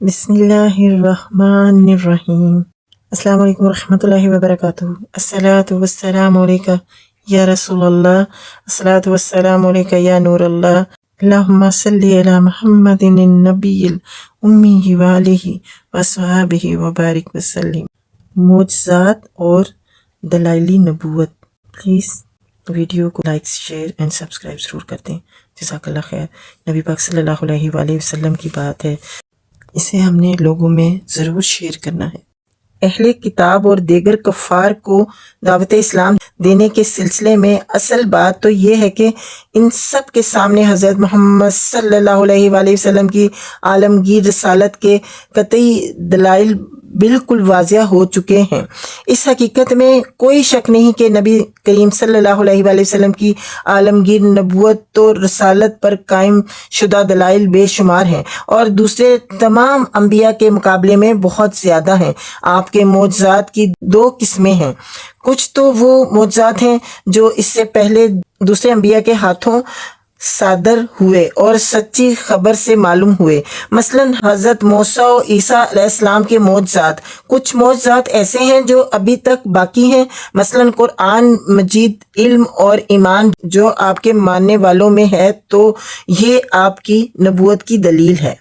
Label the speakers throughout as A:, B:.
A: بسم اللہ الرحمن الرحیم۔ السلام علیکم ورحمۃ اللہ وبرکاتہ۔ الصلاۃ والسلام علیکہ یا رسول اللہ، الصلاۃ والسلام علیکہ یا نور اللہ، اللہم صلی علی محمد النبی الامی وآلہ وصحبہ وبارک وسلم۔ معجزات اور دلائل نبوت۔ پلیز ویڈیو کو لائک، شیئر اینڈ سبسکرائب ضرور کر دیں، جزاک اللہ خیر۔ نبی پاک صلی اللہ علیہ وآلہ وسلم کی بات ہے، اسے ہم نے لوگوں میں ضرور شیئر کرنا ہے۔ اہل کتاب اور دیگر کفار کو دعوت اسلام دینے کے سلسلے میں اصل بات تو یہ ہے کہ ان سب کے سامنے حضرت محمد صلی اللہ علیہ وآلہ وسلم کی عالمگیر رسالت کے قطعی دلائل بالکل واضح ہو چکے ہیں۔ اس حقیقت میں کوئی شک نہیں کہ نبی کریم صلی اللہ علیہ وآلہ وسلم کی عالمگیر نبوت و رسالت پر قائم شدہ دلائل بے شمار ہیں اور دوسرے تمام انبیاء کے مقابلے میں بہت زیادہ ہیں۔ آپ کے معجزات کی دو قسمیں ہیں، کچھ تو وہ معجزات ہیں جو اس سے پہلے دوسرے انبیاء کے ہاتھوں صادر ہوئے اور سچی خبر سے معلوم ہوئے، مثلا حضرت موسیٰ و عیسیٰ علیہ السلام کے معجزات۔ کچھ معجزات ایسے ہیں جو ابھی تک باقی ہیں، مثلا قرآن مجید، علم اور ایمان جو آپ کے ماننے والوں میں ہے، تو یہ آپ کی نبوت کی دلیل ہے۔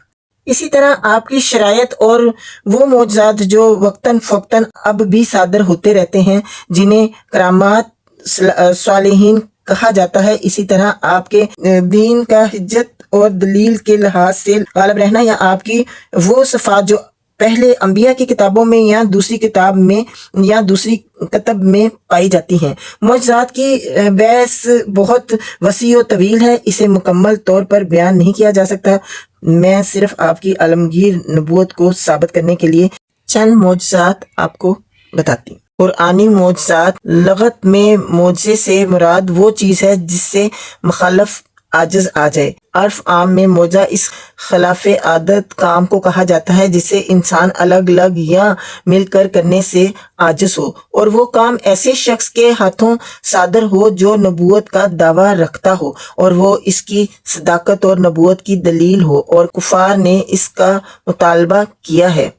A: اسی طرح آپ کی شرائط اور وہ معجزات جو وقتاً فوقتاً اب بھی صادر ہوتے رہتے ہیں، جنہیں کرامات صالحین کہا جاتا ہے، اسی طرح آپ کے دین کا حجت اور دلیل کے لحاظ سے غالب رہنا، یا آپ کی وہ صفات جو پہلے انبیاء کی کتابوں میں یا دوسری کتاب میں یا دوسری کتب میں پائی جاتی ہیں۔ معجزات کی بحث بہت وسیع و طویل ہے، اسے مکمل طور پر بیان نہیں کیا جا سکتا۔ میں صرف آپ کی عالمگیر نبوت کو ثابت کرنے کے لیے چند معجزات آپ کو بتاتی ہوں۔ قرآنی معجزات۔ لغت میں معجزے سے مراد وہ چیز ہے جس سے مخالف عاجز آ جائے۔ عرف عام میں معجزہ اس خلاف عادت کام کو کہا جاتا ہے جسے انسان الگ الگ یا مل کر کرنے سے عاجز ہو، اور وہ کام ایسے شخص کے ہاتھوں صادر ہو جو نبوت کا دعویٰ رکھتا ہو اور وہ اس کی صداقت اور نبوت کی دلیل ہو، اور کفار نے اس کا مطالبہ کیا ہے۔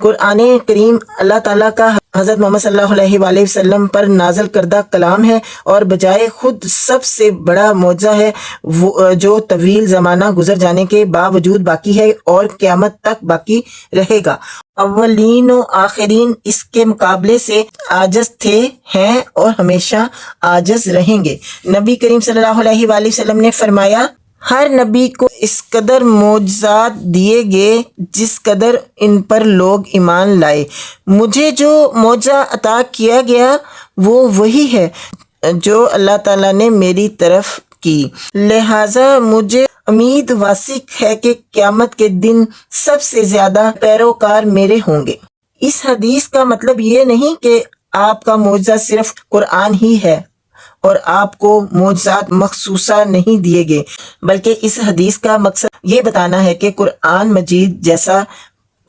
A: قرآن کریم اللہ تعالیٰ کا حضرت محمد صلی اللہ علیہ وآلہ وسلم پر نازل کردہ کلام ہے، اور بجائے خود سب سے بڑا معجزہ ہے جو طویل زمانہ گزر جانے کے باوجود باقی ہے اور قیامت تک باقی رہے گا۔ اولین و آخرین اس کے مقابلے سے عاجز تھے، ہیں اور ہمیشہ عاجز رہیں گے۔ نبی کریم صلی اللہ علیہ وآلہ وسلم نے فرمایا، ہر نبی کو اس قدر معجزات دیے گئے جس قدر ان پر لوگ ایمان لائے۔ مجھے جو معجزہ عطا کیا گیا وہ وہی ہے جو اللہ تعالیٰ نے میری طرف کی، لہٰذا مجھے امید واثق ہے کہ قیامت کے دن سب سے زیادہ پیروکار میرے ہوں گے۔ اس حدیث کا مطلب یہ نہیں کہ آپ کا معجزہ صرف قرآن ہی ہے اور آپ کو معجزات مخصوصہ نہیں دیے گئے، بلکہ اس حدیث کا مقصد یہ بتانا ہے کہ قرآن مجید جیسا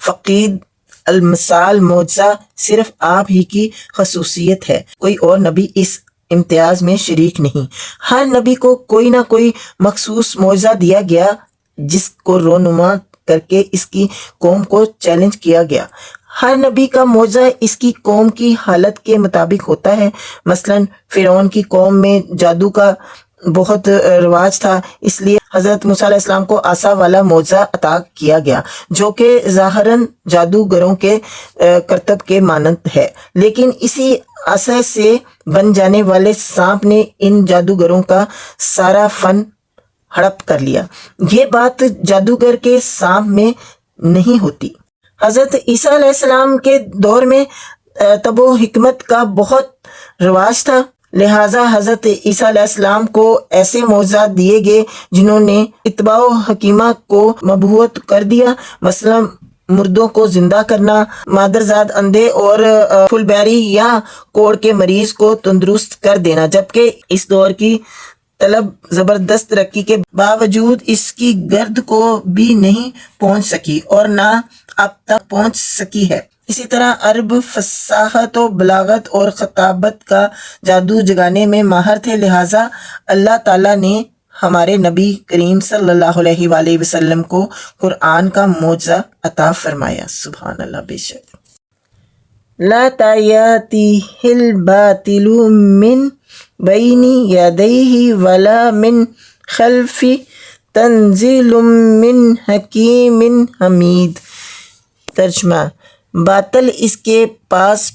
A: فقید المثال معجزہ صرف آپ ہی کی خصوصیت ہے، کوئی اور نبی اس امتیاز میں شریک نہیں۔ ہر نبی کو کوئی نہ کوئی مخصوص معجزہ دیا گیا جس کو رونما کر کے اس کی قوم کو چیلنج کیا گیا۔ ہر نبی کا معجزہ اس کی قوم کی حالت کے مطابق ہوتا ہے۔ مثلا فرعون کی قوم میں جادو کا بہت رواج تھا، اس لیے حضرت موسیٰ علیہ السلام کو عصا والا معجزہ عطا کیا گیا جو کہ ظاہراً جادوگروں کے کرتب کے مانند ہے، لیکن اسی عصا سے بن جانے والے سانپ نے ان جادوگروں کا سارا فن ہڑپ کر لیا۔ یہ بات جادوگر کے سانپ میں نہیں ہوتی۔ حضرت عیسیٰ علیہ السلام کے دور میں طب و حکمت کا بہت رواج تھا، لہٰذا حضرت عیسیٰ علیہ السلام کو ایسے معجزات دیے گئے جنہوں نے اتباع و حکیمہ کو مبہوت کر دیا، مثلا مردوں کو زندہ کرنا، مادرزاد اندھے اور پھل بیری یا کوڑ کے مریض کو تندرست کر دینا، جبکہ اس دور کی طلب زبردست ترقی کے باوجود اس کی گرد کو بھی نہیں پہنچ سکی اور نہ اب تک پہنچ سکی ہے۔ اسی طرح عرب فصاحت و بلاغت اور خطابت کا جادو جگانے میں ماہر تھے، لہٰذا اللہ تعالیٰ نے ہمارے نبی کریم صلی اللہ علیہ وآلہ وسلم کو قرآن کا معجزہ عطا فرمایا۔ سبحان اللہ، بے شک۔ لا یاتیہ الباطل من بین یدیہ ولا من خلفہ تنزیل من حکیم حمید۔ ترجمہ: باطل اس کے پاس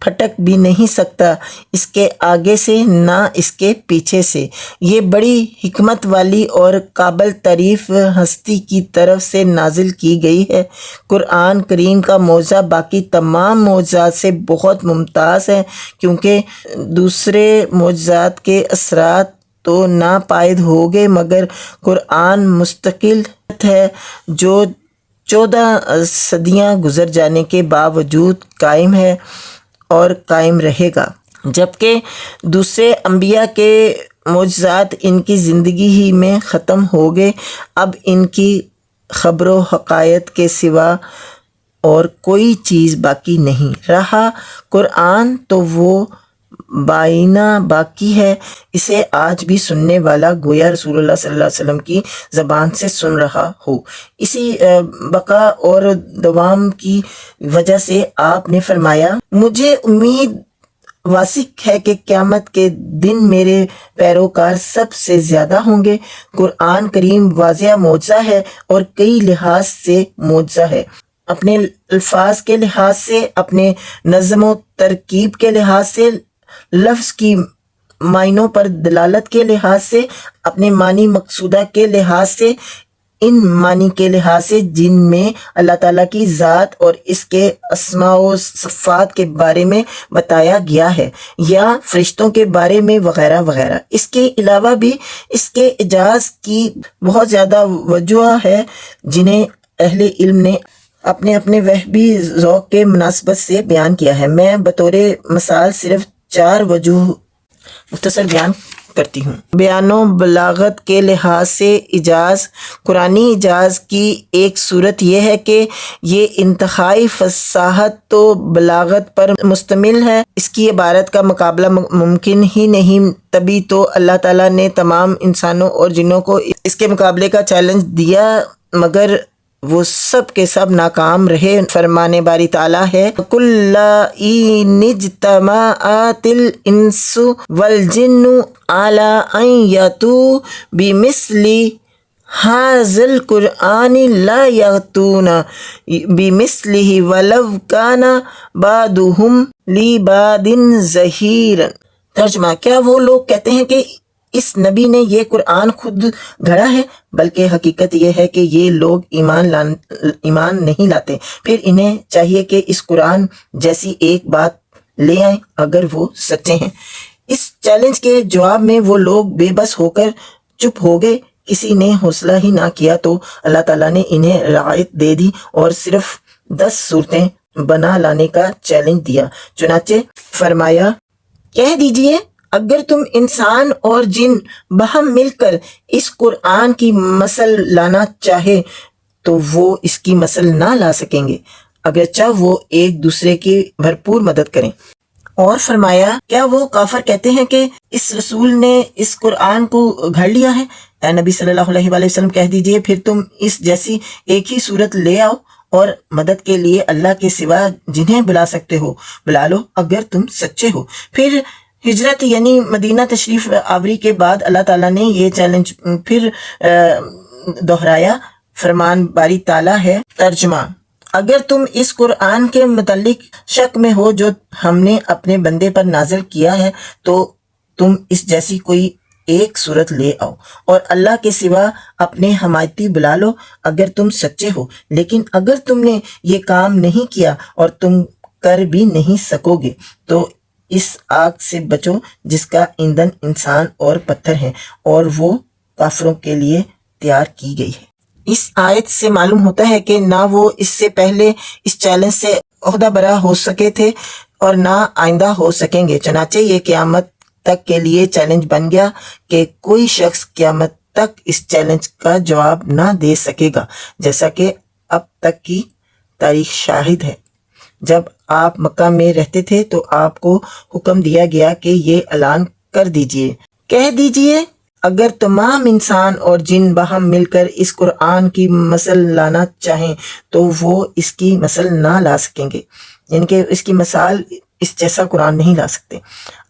A: پھٹک بھی نہیں سکتا، اس کے آگے سے نہ اس کے پیچھے سے۔ یہ بڑی حکمت والی اور قابل تعریف ہستی کی طرف سے نازل کی گئی ہے۔ قرآن کریم کا معجزہ باقی تمام معجزات سے بہت ممتاز ہے، کیونکہ دوسرے معجزات کے اثرات تو ناپائید ہو گئے، مگر قرآن مستقل ہے جو 14 صدیاں گزر جانے کے باوجود قائم ہے اور قائم رہے گا، جبکہ دوسرے انبیاء کے معجزات ان کی زندگی ہی میں ختم ہو گئے۔ اب ان کی خبر و حکایت کے سوا اور کوئی چیز باقی نہیں رہا۔ قرآن تو وہ بائینہ باقی ہے، اسے آج بھی سننے والا گویا رسول اللہ صلی اللہ علیہ وسلم کی زبان سے سن رہا ہو۔ اسی بقا اور دوام کی وجہ سے آپ نے فرمایا، مجھے امید واثق ہے کہ قیامت کے دن میرے پیروکار سب سے زیادہ ہوں گے۔ قرآن کریم واضح معجزہ ہے اور کئی لحاظ سے معجزہ ہے، اپنے الفاظ کے لحاظ سے، اپنے نظم و ترکیب کے لحاظ سے، لفظ کی معنوں پر دلالت کے لحاظ سے، اپنے معنی مقصودہ کے لحاظ سے، ان معنی کے لحاظ سے جن میں اللہ تعالیٰ کی ذات اور اس کے اسماء و صفات کے بارے میں بتایا گیا ہے، یا فرشتوں کے بارے میں وغیرہ وغیرہ۔ اس کے علاوہ بھی اس کے اعجاز کی بہت زیادہ وجوہ ہے، جنہیں اہل علم نے اپنے اپنے وہبی ذوق کے مناسبت سے بیان کیا ہے۔ میں بطور مثال صرف 4 وجوہ مختصر بیان کرتی ہوں۔ بیان و بلاغت کے لحاظ سے اعجاز، قرآنی اعجاز کی ایک صورت یہ ہے کہ یہ انتہائی فصاحت و بلاغت پر مشتمل ہے، اس کی عبارت کا مقابلہ ممکن ہی نہیں، تبھی تو اللہ تعالیٰ نے تمام انسانوں اور جنوں کو اس کے مقابلے کا چیلنج دیا، مگر وہ سب کے سب ناکام رہے۔ فرمانے باری تعالیٰ ہے، قُلْ إِنِ اجْتَمَعَتِ الْإِنسُ وَالْجِنُّ عَلَىٰ أَن يَأْتُوا بِمِثْلِ هَٰذَا الْقُرْآنِ لَا يَأْتُونَ بِمِثْلِهِ وَلَوْ كَانَ بَعْضُهُمْ لِبَعْضٍ ظَهِيرًا۔ ترجمہ: کیا وہ لوگ کہتے ہیں کہ اس نبی نے یہ قرآن خود گھڑا ہے؟ بلکہ حقیقت یہ ہے کہ یہ لوگ ایمان نہیں لاتے، پھر انہیں چاہیے کہ اس قرآن جیسی ایک بات لے آئیں اگر وہ سچے ہیں۔ اس چیلنج کے جواب میں وہ لوگ بے بس ہو کر چپ ہو گئے، کسی نے حوصلہ ہی نہ کیا تو اللہ تعالیٰ نے انہیں رعایت دے دی اور صرف 10 صورتیں بنا لانے کا چیلنج دیا۔ چنانچہ فرمایا، کہہ دیجئے اگر تم انسان اور جن باہم مل کر اس قرآن کی مثل لانا چاہے تو وہ اس کی مثل نہ لا سکیں گے، اگرچہ وہ ایک دوسرے کی بھرپور مدد کریں۔ اور فرمایا، کیا وہ کافر کہتے ہیں کہ اس رسول نے اس قرآن کو گھڑ لیا ہے؟ اے نبی صلی اللہ علیہ وآلہ وسلم کہہ دیجئے پھر تم اس جیسی ایک ہی صورت لے آؤ اور مدد کے لیے اللہ کے سوا جنہیں بلا سکتے ہو بلا لو اگر تم سچے ہو۔ پھر ہجرت یعنی مدینہ تشریف آوری کے بعد اللہ تعالیٰ نے یہ چیلنج پھر دہرایا۔ فرمان باری تعالیٰ ہے، ترجمہ: اگر تم اس قرآن کے متعلق شک میں ہو جو ہم نے اپنے بندے پر نازل کیا ہے تو تم اس جیسی کوئی ایک صورت لے آؤ اور اللہ کے سوا اپنے حمایتی بلا لو اگر تم سچے ہو، لیکن اگر تم نے یہ کام نہیں کیا اور تم کر بھی نہیں سکو گے تو اس آگ سے بچو جس کا ایندھن انسان اور پتھر ہیں اور وہ کافروں کے لیے تیار کی گئی ہے۔ اس آیت سے معلوم ہوتا ہے کہ نہ وہ اس سے پہلے اس چیلنج سے عہدہ برا ہو سکے تھے اور نہ آئندہ ہو سکیں گے، چنانچہ یہ قیامت تک کے لیے چیلنج بن گیا کہ کوئی شخص قیامت تک اس چیلنج کا جواب نہ دے سکے گا، جیسا کہ اب تک کی تاریخ شاہد ہے۔ جب آپ مکہ میں رہتے تھے تو آپ کو حکم دیا گیا کہ یہ اعلان کر دیجئے، کہہ دیجئے اگر تمام انسان اور جن باہم مل کر اس قرآن کی مثل لانا چاہیں تو وہ اس کی مثل نہ لا سکیں گے، یعنی کہ اس کی مثال اس جیسا قرآن نہیں لا سکتے،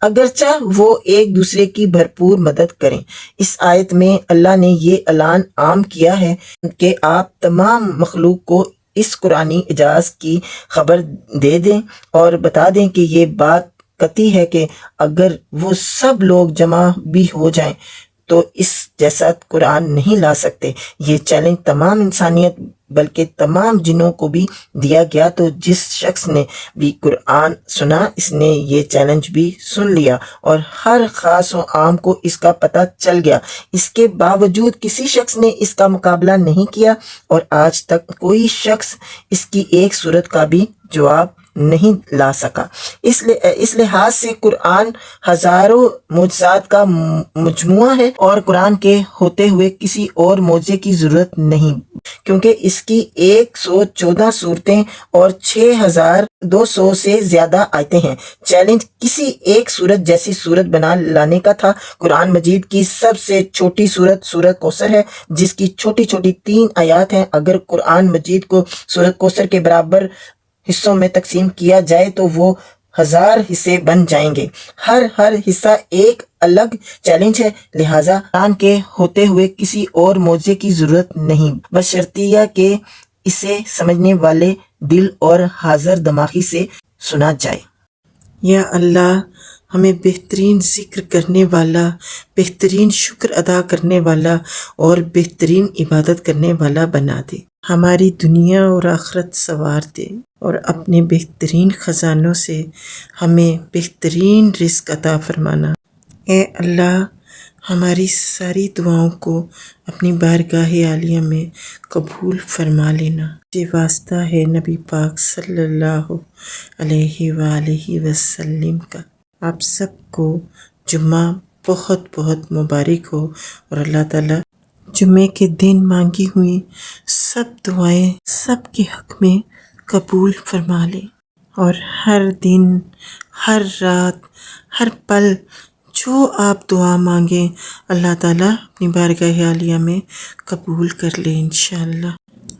A: اگرچہ وہ ایک دوسرے کی بھرپور مدد کریں۔ اس آیت میں اللہ نے یہ اعلان عام کیا ہے کہ آپ تمام مخلوق کو اس قرآنی اعجاز کی خبر دے دیں اور بتا دیں کہ یہ بات قطعی ہے کہ اگر وہ سب لوگ جمع بھی ہو جائیں تو اس جیسا قرآن نہیں لا سکتے۔ یہ چیلنج تمام انسانیت بلکہ تمام جنوں کو بھی دیا گیا، تو جس شخص نے بھی قرآن سنا اس نے یہ چیلنج بھی سن لیا اور ہر خاص و عام کو اس کا پتہ چل گیا۔ اس کے باوجود کسی شخص نے اس کا مقابلہ نہیں کیا اور آج تک کوئی شخص اس کی ایک صورت کا بھی جواب نہیں لا سکا۔ اس لحاظ سے قرآن ہزاروں معجزات کا مجموعہ ہے اور قرآن کے ہوتے ہوئے کسی اور معجزے کی ضرورت نہیں، کیونکہ اس کی 114 صورتیں اور 6200 سے زیادہ آیتیں ہیں۔ چیلنج کسی ایک صورت جیسی صورت بنا لانے کا تھا۔ قرآن مجید کی سب سے چھوٹی صورت سورۃ کوثر ہے، جس کی چھوٹی چھوٹی 3 آیات ہیں۔ اگر قرآن مجید کو سورۃ کوثر کے برابر حصوں میں تقسیم کیا جائے تو وہ 1000 حصے بن جائیں گے۔ ہر حصہ ایک الگ چیلنج ہے، لہٰذا قرآن کے ہوتے ہوئے کسی اور معجزے کی ضرورت نہیں، بشرطیہ کہ اسے سمجھنے والے دل اور حاضر دماغی سے سنا جائے۔ یا اللہ ہمیں بہترین ذکر کرنے والا، بہترین شکر ادا کرنے والا اور بہترین عبادت کرنے والا بنا دے، ہماری دنیا اور آخرت سنوار دے اور اپنے بہترین خزانوں سے ہمیں بہترین رزق عطا فرمانا۔ اے اللہ ہماری ساری دعاؤں کو اپنی بارگاہ عالیہ میں قبول فرما لینا۔ یہ واسطہ ہے نبی پاک صلی اللہ علیہ وآلہ وسلم کا۔ آپ سب کو جمعہ بہت بہت مبارک ہو اور اللہ تعالیٰ جمعے کے دن مانگی ہوئی سب دعائیں سب کے حق میں قبول فرما لے، اور ہر دن، ہر رات، ہر پل جو آپ دعا مانگیں اللہ تعالیٰ اپنی بارگاہ عالیہ میں قبول کر لے انشاءاللہ۔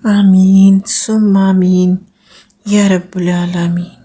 A: آمین ثم آمین یا رب العالمین۔